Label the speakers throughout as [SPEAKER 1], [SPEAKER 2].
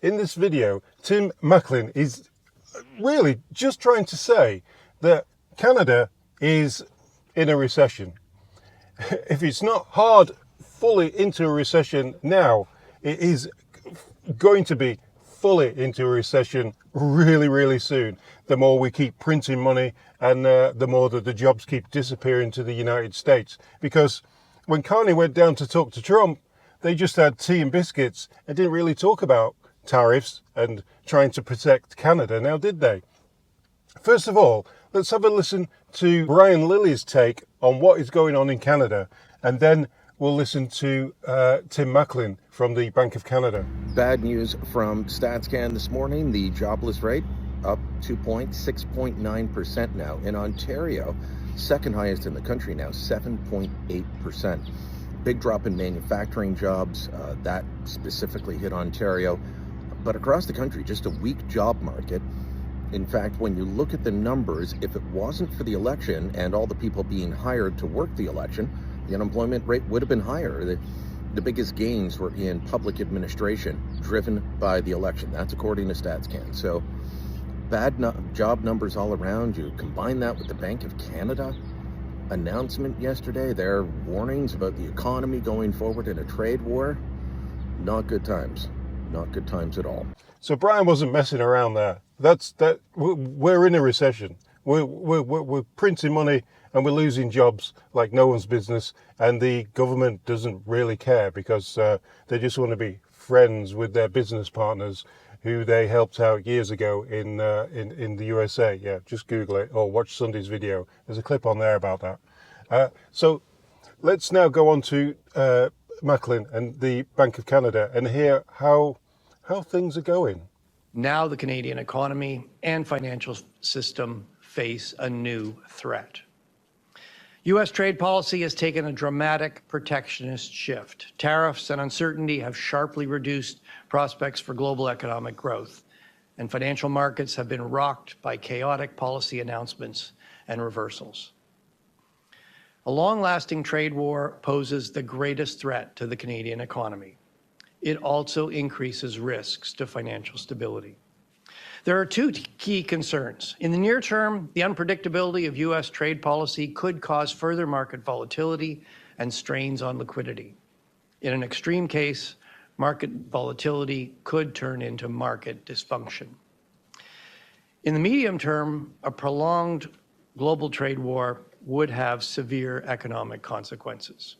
[SPEAKER 1] In this video, Tim Macklin is really just trying to say that Canada is in a recession. If it's not hard fully into a recession now, it is going to be fully into a recession really soon. The more we keep printing money and the more that the jobs keep disappearing to the United States. Because when Carney went down to talk to Trump, they just had tea and biscuits and didn't really talk about tariffs and trying to protect Canada, now did they? First of all, let's have a listen to Brian Lilly's take on what is going on in Canada, and then we'll listen to Tim Macklin from the Bank of Canada.
[SPEAKER 2] Bad news from StatsCan this morning. The jobless rate up 2 points, 6.9% now. In Ontario, second highest in the country now, 7.8%. Big drop in manufacturing jobs, that specifically hit Ontario. But across the country, just a weak job market. In fact, when you look at the numbers, if it wasn't for the election and all the people being hired to work the election, the unemployment rate would have been higher. The biggest gains were in public administration, driven by the election. That's according to StatsCan. So bad job numbers all around. You combine that with the Bank of Canada announcement yesterday, their warnings about the economy going forward in a trade war. Not good times. Not good times at all.
[SPEAKER 1] So Brian wasn't messing around there. We're in a recession. We're printing money and we're losing jobs like no one's business, and the government doesn't really care because they just want to be friends with their business partners who they helped out years ago in the USA. Yeah, just Google it or watch Sunday's video. There's a clip on there about that. So let's now go on to Macklin and the Bank of Canada and hear how things are going.
[SPEAKER 3] Now the Canadian economy and financial system face a new threat. U.S. trade policy has taken a dramatic protectionist shift. Tariffs and uncertainty have sharply reduced prospects for global economic growth, and financial markets have been rocked by chaotic policy announcements and reversals. A long-lasting trade war poses the greatest threat to the Canadian economy. It also increases risks to financial stability. There are two key concerns. In the near term, the unpredictability of U.S. trade policy could cause further market volatility and strains on liquidity. In an extreme case, market volatility could turn into market dysfunction. In the medium term, a prolonged global trade war would have severe economic consequences.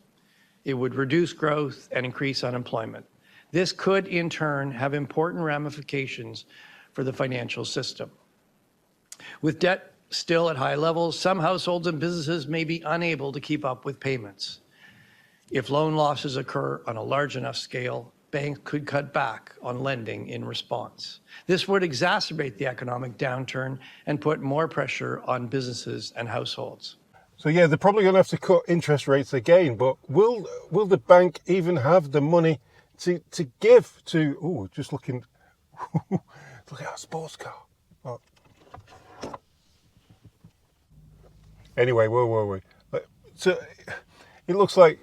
[SPEAKER 3] It would reduce growth and increase unemployment. This could, in turn, have important ramifications for the financial system. With debt still at high levels, some households and businesses may be unable to keep up with payments. If loan losses occur on a large enough scale, banks could cut back on lending in response. This would exacerbate the economic downturn and put more pressure on businesses and households.
[SPEAKER 1] So yeah, they're probably going to have to cut interest rates again, but will the bank even have the money to give to, oh, just looking, look at our sports car. Oh. Anyway, where were we? So it looks like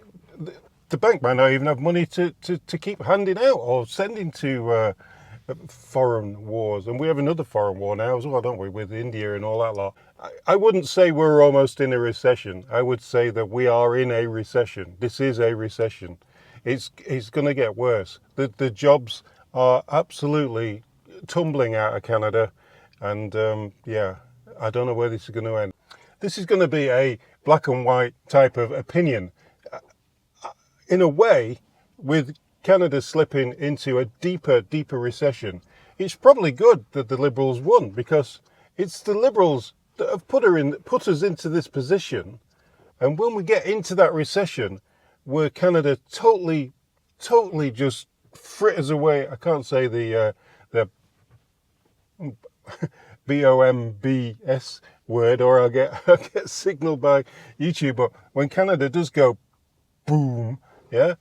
[SPEAKER 1] the bank might not even have money to keep handing out or sending to foreign wars. And we have another foreign war now as well, don't we, with India and all that lot. I wouldn't say we're almost in a recession. I would say that we are in a recession. This is a recession. It's going to get worse. The jobs are absolutely tumbling out of Canada, and yeah, I don't know where this is going to end. This is going to be a black and white type of opinion. In a way, with Canada slipping into a deeper recession, it's probably good that the Liberals won, because it's the Liberals that have put us into this position. And when we get into that recession, where Canada totally just fritters away, I can't say the BOMBS word, or I'll get signaled by YouTube. But when Canada does go boom, yeah,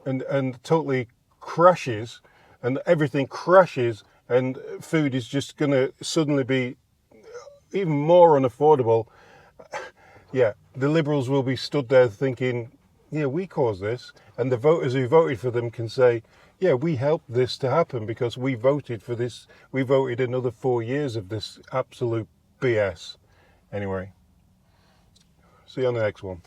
[SPEAKER 1] and totally crashes, and everything crashes, and food is just going to suddenly be even more unaffordable, yeah, the Liberals will be stood there thinking, yeah, we caused this. And the voters who voted for them can say, yeah, we helped this to happen because we voted for this. We voted another 4 years of this absolute BS. Anyway, see you on the next one.